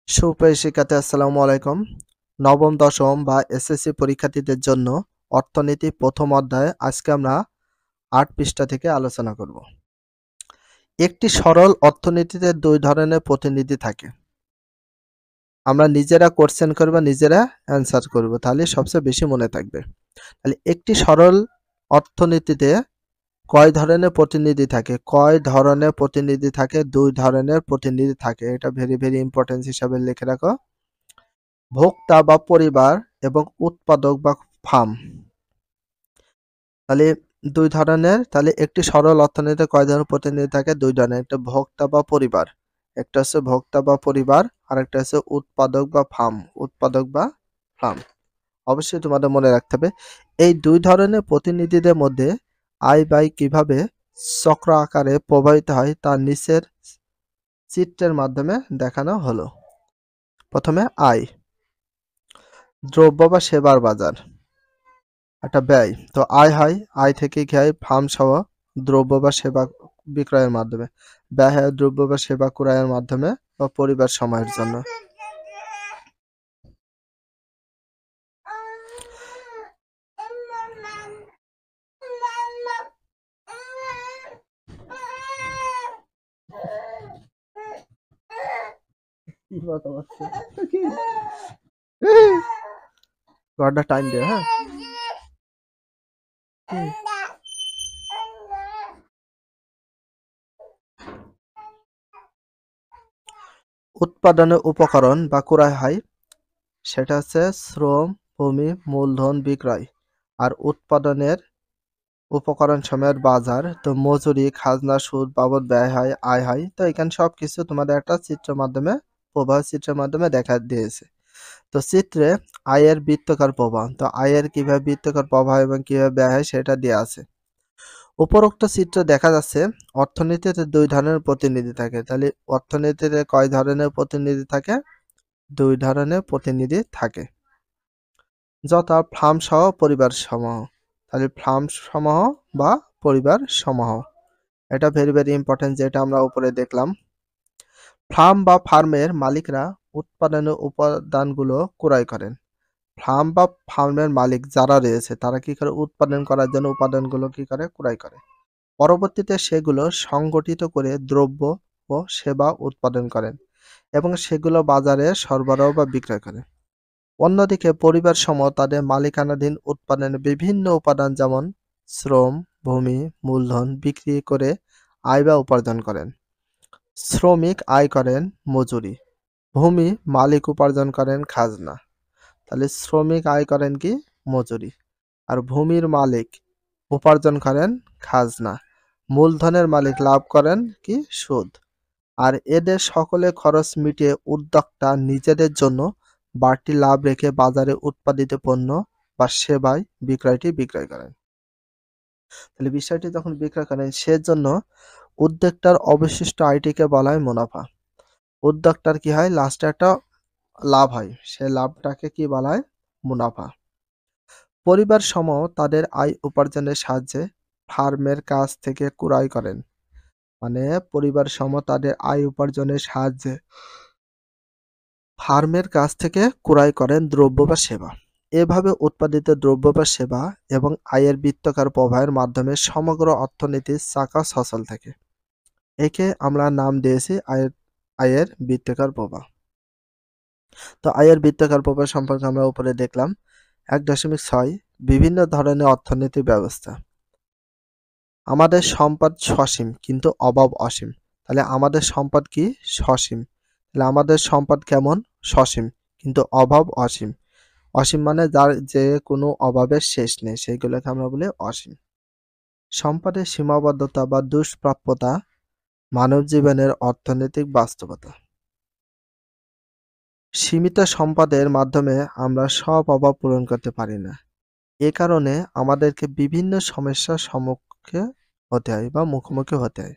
সুপ্রিয় শিক্ষার্থী আসসালামু আলাইকুম। নবম দশম বা এসএসসি পরীক্ষার্থীদের জন্য অর্থনীতি প্রথম অধ্যায়ে আজকে আমরা ৮ পৃষ্ঠা থেকে আলোচনা করব। একটি সরল অর্থনীতিতে দুই ধরনের প্রতিনিধি থাকে। আমরা নিজেরা কোশ্চেন করব, নিজেরা অ্যান্সার করব, তাহলে সবচেয়ে বেশি মনে থাকবে। তাহলে একটি সরল অর্থনীতিতে কয় ধরনের প্রতিনিধি থাকে? কয় ধরনের প্রতিনিধি থাকে? দুই ধরনের প্রতিনিধি থাকে। এটা ভেরি ভেরি ইম্পর্টেন্স হিসাবে লিখে রাখো। ভোক্তা বা পরিবার এবং উৎপাদক বা ফার্ম। তাহলে দুই ধরনের, তাহলে একটি সরল অর্থনীতিতে কয় ধরনের প্রতিনিধি থাকে? দুই ধরনের, একটা ভোক্তা বা পরিবার, একটা হচ্ছে ভোক্তা বা পরিবার, আর একটা হচ্ছে উৎপাদক বা ফার্ম, উৎপাদক বা ফার্ম। অবশ্যই তোমাদের মনে রাখতে হবে এই দুই ধরনের প্রতিনিধিদের মধ্যে আয় ব্যয় কিভাবে চক্র আকারে প্রবাহিত হয় তা নিচের চিত্রের মাধ্যমে দেখানো হলো। প্রথমে আয়, দ্রব্য বা সেবার বাজার, একটা ব্যয়। তো আয় হয়, আয় থেকে কি হয়? ফার্ম সহ দ্রব্য বা সেবা বিক্রয়ের মাধ্যমে। ব্যয় হয় দ্রব্য বা সেবা ক্রয়ের মাধ্যমে বা পরিবার সময়ের জন্য। ঘন্টা টাইম দে, হ্যাঁ। উৎপাদনের উপকরণ বা ক্রয় হয়, সেটা হচ্ছে শ্রম, ভূমি, মূলধন বিক্রয়। আর উৎপাদনের উপকরণ সময়ের বাজার, তো মজুরি, খাজনা, সুদ বাবদ ব্যয় হয়, আয় হয়। তো এখানে সবকিছু তোমাদের একটা চিত্রের মাধ্যমে, প্রবাহ চিত্রের মাধ্যমে দেখা দিয়েছে। তো চিত্রে আয়ের বৃত্তাকার প্রবাহ, তো আয়ের কিভাবে বৃত্তাকার প্রবাহ এবং কিভাবে ব্যয় হয় সেটা দেওয়া আছে। উপরোক্ত চিত্রে দেখা যাচ্ছে অর্থনীতিতে দুই ধরনের প্রতিনিধি থাকে। তাহলে অর্থনীতিতে কয় ধরনের প্রতিনিধি থাকে? দুই ধরনের প্রতিনিধি থাকে, যথা ফার্ম সহ পরিবার সমূহ। তাহলে ফার্ম সমূহ বা পরিবার সমূহ, এটা ভেরি ভেরি ইম্পর্টেন্ট, যেটা আমরা উপরে দেখলাম। ফার্ম বা ফার্মের মালিকরা উৎপাদনের উপাদানগুলো ক্রয় করেন। ফার্ম বা ফার্মের মালিক যারা রয়েছে তারা কি করে? উৎপাদন করার জন্য উপাদানগুলো কি করে? ক্রয় করে। পরবর্তীতে সেগুলো সংগঠিত করে দ্রব্য ও সেবা উৎপাদন করেন এবং সেগুলো বাজারে সরবরাহ বা বিক্রয় করে। অন্যদিকে পরিবার সমূহ তাদের মালিকানাধীন উৎপাদনের বিভিন্ন উপাদান যেমন শ্রম, ভূমি, মূলধন বিক্রি করে আয় বা উপার্জন করেন। শ্রমিক আয় করেন মজুরি, ভূমি মালিক উপার্জন করেন খাজনা। তাহলে শ্রমিক আয় করেন কি? মজুরি। আর ভূমির মালিক উপার্জন করেন খাজনা। মূলধনের মালিক লাভ করেন কি? সুদ। আর এদের সকলে খরচ মিটিয়ে উদ্যোক্তা নিজেদের জন্য বাড়তি লাভ রেখে বাজারে উৎপাদিত পণ্য বা সেবায় বিক্রয় করেন। তাহলে বিষয়টি যখন বিক্রয় করেন সেজন্য উদ্যোক্তার অবশিষ্ট আয়টিকে বলা হয় মুনাফা। উদ্যোক্তার কি হয়? লাস্টে একটা লাভ হয়, সে লাভটাকে কি বলা হয়? মুনাফা। পরিবার সমূহ তাদের আয় উপার্জনের সাহায্যে ফার্মের কাছ থেকে ক্রয় করেন। মানে পরিবার সমূহ তাদের আয় উপার্জনের সাহায্যে ফার্মের কাছ থেকে ক্রয় করেন দ্রব্য বা সেবা। এভাবে উৎপাদিত দ্রব্য বা সেবা এবং আয়ের বৃত্তাকার প্রবাহের মাধ্যমে সমগ্র অর্থনীতির চাকা সচল থাকে। একে আমরা নাম দিয়েছি আয়ের বৃত্তাকার প্রবাহ। তো আয়ের বৃত্তাকার প্রবাহ সম্পর্কে আমরা উপরে দেখলাম। ১.৬ বিভিন্ন ধরনের অর্থনৈতিক ব্যবস্থা। আমাদের সম্পদ সসীম কিন্তু অভাব অসীম। তাহলে আমাদের সম্পদ কি? সসীম। তাহলে আমাদের সম্পদ কেমন? সসীম কিন্তু অভাব অসীম। অসীম মানে যার যে কোনো অভাবের শেষ নেই, সেইগুলোকে আমরা বলি অসীম। সম্পদের সীমাবদ্ধতা বা দুষ্প্রাপ্যতা মানব জীবনের অর্থনৈতিক বাস্তবতা। সীমিত সম্পদের মাধ্যমে আমরা সব অভাব পূরণ করতে পারি না। এ কারণে আমাদেরকে বিভিন্ন সমস্যার সম্মুখে হতে হয় বা মুখোমুখি হতে হয়।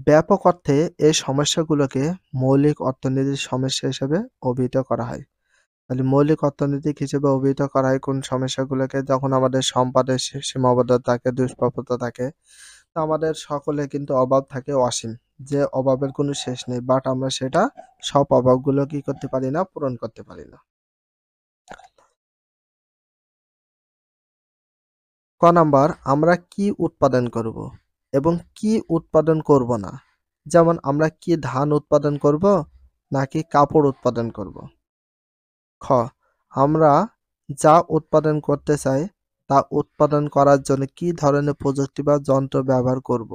ব্যাপক অর্থে এই সমস্যাগুলোকে মৌলিক অর্থনীতির সমস্যা হিসেবে অভিহিত করা হয়। তাহলে মৌলিক অর্থনৈতিক হিসেবে অভিহিত করা হয় কোন সমস্যাগুলোকে? যখন আমাদের সম্পদের সীমাবদ্ধতা থাকে, দুষ্প্রাপ্যতা থাকে, তো আমাদের সকলে কিন্তু অভাব থাকে অসীম, যে অভাবের কোনো শেষ নেই, বাট আমরা সেটা সব অভাবগুলো কি করতে পারি না, পূরণ করতে পারি না। ক নাম্বার, আমরা কি উৎপাদন করব এবং কি উৎপাদন করব না। যেমন আমরা কি ধান উৎপাদন করব নাকি কাপড় উৎপাদন করব। খ, আমরা যা উৎপাদন করতে চাই তা উৎপাদন করার জন্য কি ধরনের প্রযুক্তি বা যন্ত্র ব্যবহার করব।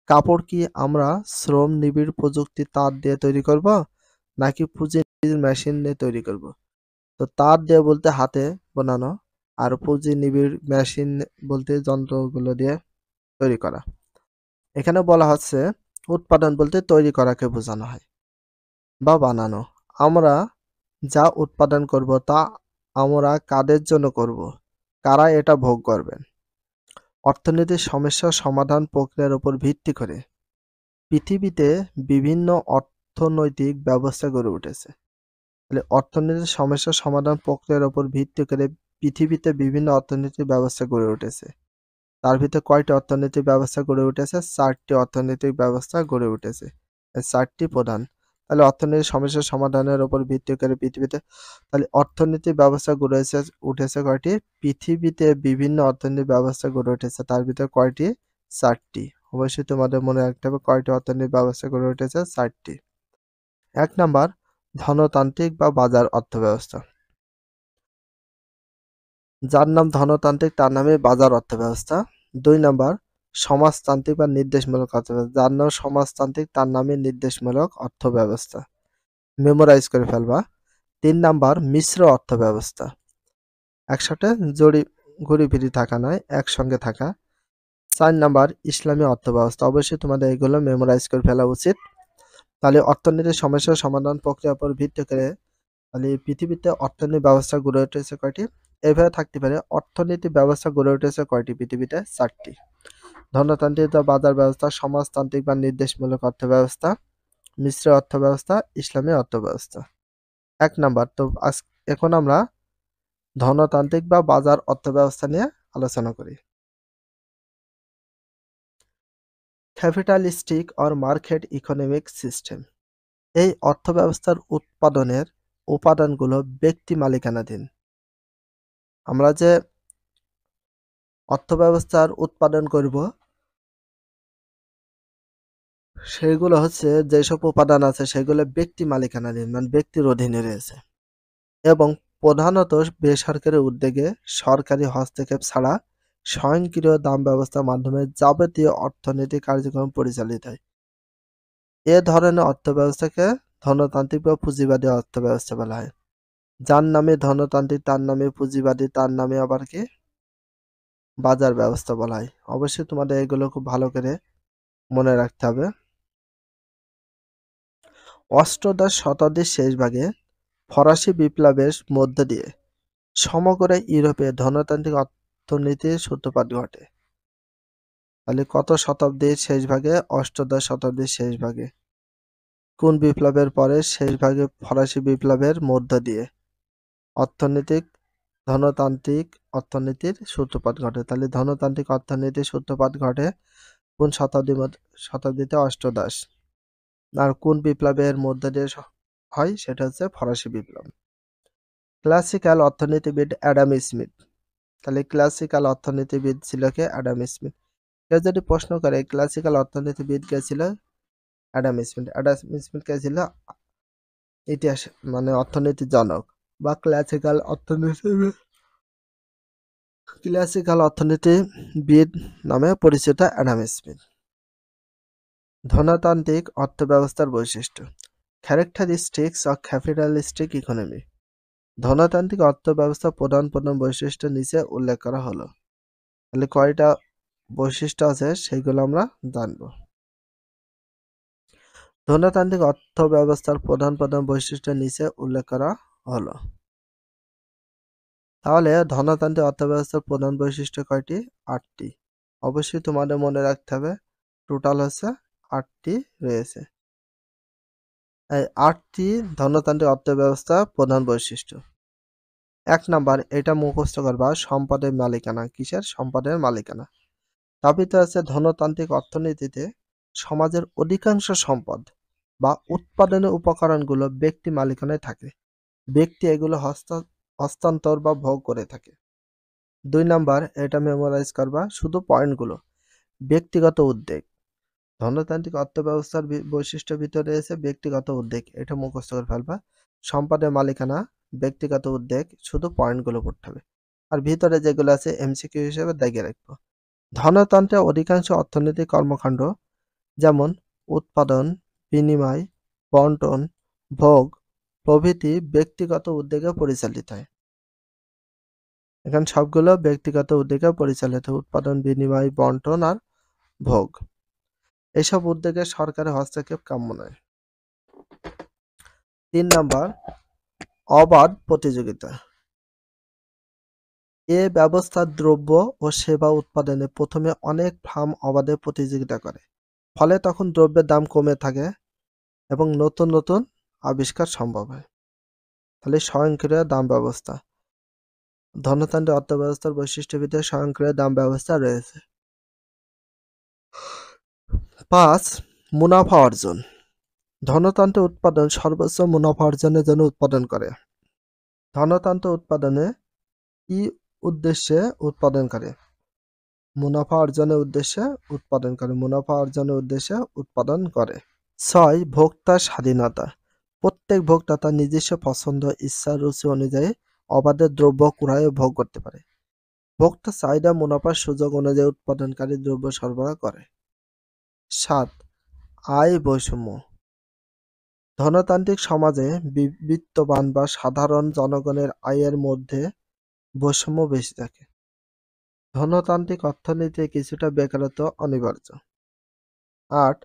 কাপড় কি আমরা শ্রম নিবিড় প্রযুক্তি তার দিয়ে তৈরি করব নাকি পুঁজি মেশিন দিয়ে তৈরি করব। তো তার দিয়ে বলতে হাতে বানানো, আর পুঁজি নিবিড় মেশিন বলতে যন্ত্রগুলো দিয়ে তৈরি করা। এখানে বলা হচ্ছে উৎপাদন বলতে তৈরি করাকে বোঝানো হয় বা বানানো। আমরা যা উৎপাদন করব তা আমরা কাদের জন্য করব, কারা এটা ভোগ করবেন। অর্থনীতির সমস্যা সমাধান প্রক্রিয়ার উপর ভিত্তি করে পৃথিবীতে বিভিন্ন অর্থনৈতিক ব্যবস্থা গড়ে উঠেছে। তাহলে অর্থনীতির সমস্যা সমাধান প্রক্রিয়ার উপর ভিত্তি করে পৃথিবীতে বিভিন্ন অর্থনৈতিক ব্যবস্থা গড়ে উঠেছে। তার ভিতরে কয়টি অর্থনৈতিক ব্যবস্থা গড়ে উঠেছে? 4টি অর্থনৈতিক ব্যবস্থা গড়ে উঠেছে। এই 4টি প্রধান। তাহলে অর্থনৈতিক সমস্যার সমাধানের উপর ভিত্তি করে পৃথিবীতে, তাহলে অর্থনৈতিক ব্যবস্থা গড়ে উঠেছে কয়টি? পৃথিবীতে বিভিন্ন অর্থনৈতিক ব্যবস্থা গড়ে উঠেছে। তার ভিতরে কয়টি? 4টি। অবশ্যই তোমাদের মনে রাখতে হবে কয়টি অর্থনৈতিক ব্যবস্থা গড়ে উঠেছে? 4টি। 1 নাম্বার, ধনতান্ত্রিক বা বাজার অর্থব্যবস্থা। যার নাম ধনতান্ত্রিক তার নামে বাজার অর্থব্যবস্থা। 2 নাম্বার, সমাজতান্ত্রিক বা নির্দেশমূলক অর্থব্যবস্থা। যার নাম সমাজতান্ত্রিক তার নামে নির্দেশমূলক অর্থব্যবস্থা। মেমোরাইজ করে ফেলবা। 3 নাম্বার, মিশ্র অর্থব্যবস্থা। একসাথে ঘুরি ফিরি থাকা নয়, একসঙ্গে থাকা। 4 নাম্বার, ইসলামী অর্থব্যবস্থা। অবশ্যই তোমাদের এগুলো মেমোরাইজ করে ফেলা উচিত। তাহলে অর্থনীতির সমস্যার সমাধান প্রক্রিয়ার উপর ভিত্তি করে তাহলে পৃথিবীতে অর্থনৈতিক ব্যবস্থা গড়ে উঠেছে কয়টি? এভাবে থাকতে পারে, অর্থনৈতিক ব্যবস্থা গড়ে উঠেছে কয়টি পৃথিবীতে? 4টি। ধনতান্ত্রিক বা বাজার ব্যবস্থা, সমাজতান্ত্রিক বা নির্দেশমূলক অর্থব্যবস্থা, মিশ্র অর্থব্যবস্থা, ইসলামী অর্থব্যবস্থা। 1 নাম্বার। তো এখন আমরা ধনতান্ত্রিক বা বাজার অর্থব্যবস্থা নিয়ে আলোচনা করি। Capitalistic or market economic system. এই অর্থব্যবস্থার উৎপাদনের উপাদানগুলো ব্যক্তি মালিকানাধীন। আমরা যে অর্থব্যবস্থার উৎপাদন করব সেগুলো হচ্ছে যেসব উপাদান আছে সেগুলো ব্যক্তি মালিকানাধীন, মানে ব্যক্তির অধীনে রয়েছে এবং প্রধানত বেসরকারি উদ্যোগে সরকারি হস্তক্ষেপ ছাড়া স্বয়ংক্রিয় দাম ব্যবস্থার মাধ্যমে যাবতীয় অর্থনৈতিক কার্যক্রম পরিচালিত হয়। এ ধরনের অর্থব্যবস্থাকে ধনতান্ত্রিক বা পুঁজিবাদী অর্থব্যবস্থা বলা হয়। যার নামে ধনতান্ত্রিক তার নামে পুঁজিবাদী, তার নামে আবার কি বাজার ব্যবস্থা বলা হয়। অবশ্যই তোমাদের এগুলো খুব ভালো করে মনে রাখতে হবে। অষ্টাদশ শতাব্দীর শেষ ভাগে ফরাসি বিপ্লবের মধ্য দিয়ে সমগ্র ইউরোপে ধনতান্ত্রিক অর্থনীতির সূত্রপাত ঘটে। তাহলে কত শতাব্দীর শেষ ভাগে? অষ্টাদশ শতাব্দীর শেষ ভাগে। কোন বিপ্লবের পরে? শেষ ভাগে ফরাসি বিপ্লবের মধ্য দিয়ে অর্থনৈতিক ধনতান্ত্রিক অর্থনীতির সূত্রপাত ঘটে। তাহলে ধনতান্ত্রিক অর্থনীতির সূত্রপাত ঘটে কোন শতাব্দীতে? অষ্টাদশ। আর কোন বিপ্লবের মধ্য দিয়ে হয়? সেটা হচ্ছে ফরাসি বিপ্লব। ক্লাসিক্যাল অর্থনীতিবিদ অ্যাডাম স্মিথ। তাহলে ক্লাসিক্যাল অর্থনীতিবিদ ছিল কে? Adam Smith. কেউ যদি প্রশ্ন করে ক্লাসিক্যাল অর্থনীতিবিদ কে ছিল? Adam Smith. অ্যাডাম স্মিথ কে ছিল ইতিহাস মানে অর্থনীতির জনক বা ক্লাসিক্যাল অর্থনীতিবিদ নামে পরিচিত অ্যাডাম স্মিথ। ধনতান্ত্রিক অর্থব্যবস্থার বৈশিষ্ট্য। Characteristics of capitalistic economy. ধনতান্ত্রিক অর্থব্যবস্থার প্রধান প্রধান বৈশিষ্ট্য নিচে উল্লেখ করা হলো। তাহলে কয়টা বৈশিষ্ট্য আছে সেগুলো আমরা জানবো। ধনতান্ত্রিক অর্থব্যবস্থার প্রধান প্রধান বৈশিষ্ট্য নিচে উল্লেখ করা হলো। তাহলে ধনতান্ত্রিক অর্থব্যবস্থার প্রধান বৈশিষ্ট্য কয়টি? 8টি। অবশ্যই তোমাদের মনে রাখতে হবে টোটাল হচ্ছে 8টি রয়েছে। এই 8টি ধনতান্ত্রিক অর্থব্যবস্থা প্রধান বৈশিষ্ট্য। 1 নাম্বার, এটা মুখস্থ করবা, সম্পদের মালিকানা। কিসের? সম্পদের মালিকানা। স্থাপিত আছে ধনতান্ত্রিক অর্থনীতিতে সমাজের অধিকাংশ সম্পদ বা উৎপাদনের উপকরণগুলো ব্যক্তি মালিকানায় থাকে। ব্যক্তি এগুলো হস্তান্তর বা ভোগ করে থাকে। 2 নাম্বার, এটা মেমোরাইজ করবা, শুধু পয়েন্টগুলো। ব্যক্তিগত উদ্যোগ। ধনতান্ত্রিক অর্থব্যবস্থার বৈশিষ্ট্যের ভিতরে রয়েছে ব্যক্তিগত উদ্যোগ, এটা মুখস্থ করে ফেলবা। সম্পদের মালিকানা, ব্যক্তিগত উদ্যোগ, শুধু পয়েন্টগুলো পড়তে হবে। আর ভিতরে যেগুলো আছে এমসিকিউ হিসেবে দাগিয়ে রাখবো। ধনতন্ত্রে অধিকাংশ অর্থনৈতিক কর্মকাণ্ড যেমন উৎপাদন, বিনিময়, বন্টন, ভোগ প্রভৃতি ব্যক্তিগত উদ্যোগে পরিচালিত হয়। এখানে সবগুলো ব্যক্তিগত উদ্যোগে পরিচালিত, উৎপাদন, বিনিময়, বন্টন আর ভোগ। এসব উদ্যোগে সরকারের হস্তক্ষেপ কাম্য নয়। 3 নাম্বার, অবাধ প্রতিযোগিতা। এ ব্যবস্থা দ্রব্য ও সেবা উৎপাদনে প্রথমে অনেক ফার্ম অবাধে প্রতিযোগিতা করে, ফলে তখন দ্রব্যের দাম কমে থাকে এবং নতুন নতুন আবিষ্কার সম্ভব হয়। তাহলে স্বয়ংক্রিয় দাম ব্যবস্থা। ধনতান্ত্রিক অর্থব্যবস্থার বৈশিষ্ট্যের ভিতরে স্বয়ংক্রিয় দাম ব্যবস্থা রয়েছে। 5, মুনাফা অর্জন। ধনতন্ত্র উৎপাদন সর্বোচ্চ মুনাফা অর্জনের জন্য উৎপাদন করে। ধনতন্ত্র উৎপাদনে কি উদ্দেশ্যে উৎপাদন করে? মুনাফা অর্জনের উদ্দেশ্যে উৎপাদন করে। মুনাফা অর্জনের উদ্দেশ্যে উৎপাদন করে। 6, ভোক্তার স্বাধীনতা। প্রত্যেক ভোক্তা তার নিজস্ব পছন্দ, ইচ্ছা, রুচি অনুযায়ী অবাধে দ্রব্য ক্রয় ও ভোগ করতে পারে। ভোক্তা চাহিদা মুনাফার সুযোগ অনুযায়ী উৎপাদনকারী দ্রব্য সরবরাহ করে। 7, আয় বৈষম্য। ধনতান্ত্রিক সমাজে বিত্তবান বা সাধারণ জনগণের আয়ের মধ্যে বৈষম্য বেশি থাকে। ধনতান্ত্রিক অর্থনীতিতে কিছুটা বেকারত্ব অনিবার্য। 8,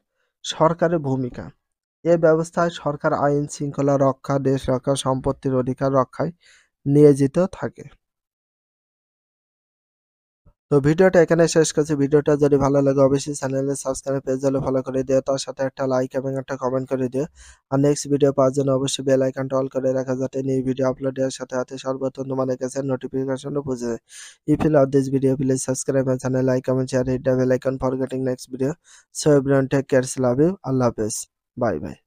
সরকারের ভূমিকা। এ ব্যবস্থায় সরকার আইন শৃঙ্খলা রক্ষা, দেশ রক্ষা, সম্পত্তির অধিকার রক্ষায় নিয়োজিত থাকে। তো ভিডিওটা এখানে শেষ করছি। ভিডিওটা যদি ভালো লাগে অবশ্যই চ্যানেলে সাবস্ক্রাইব, পেজ হলে ফলো করে দিও, তার সাথে একটা লাইক এবং একটা কমেন্ট করে দিও। আর নেক্সট ভিডিও পাওয়ার জন্য অবশ্যই বেল আইকনটা অল করে রাখা, যাতে নিউ ভিডিও আপলোড দেওয়ার সাথে সাথে সর্বপ্রথম তোমাদের কাছে নোটিফিকেশনও পৌঁছে যায়। If you love this video, please subscribe my channel, like, comment, share, hit the bell icon for getting next video. So everyone take care, love you, Allah Hafiz, bye bye.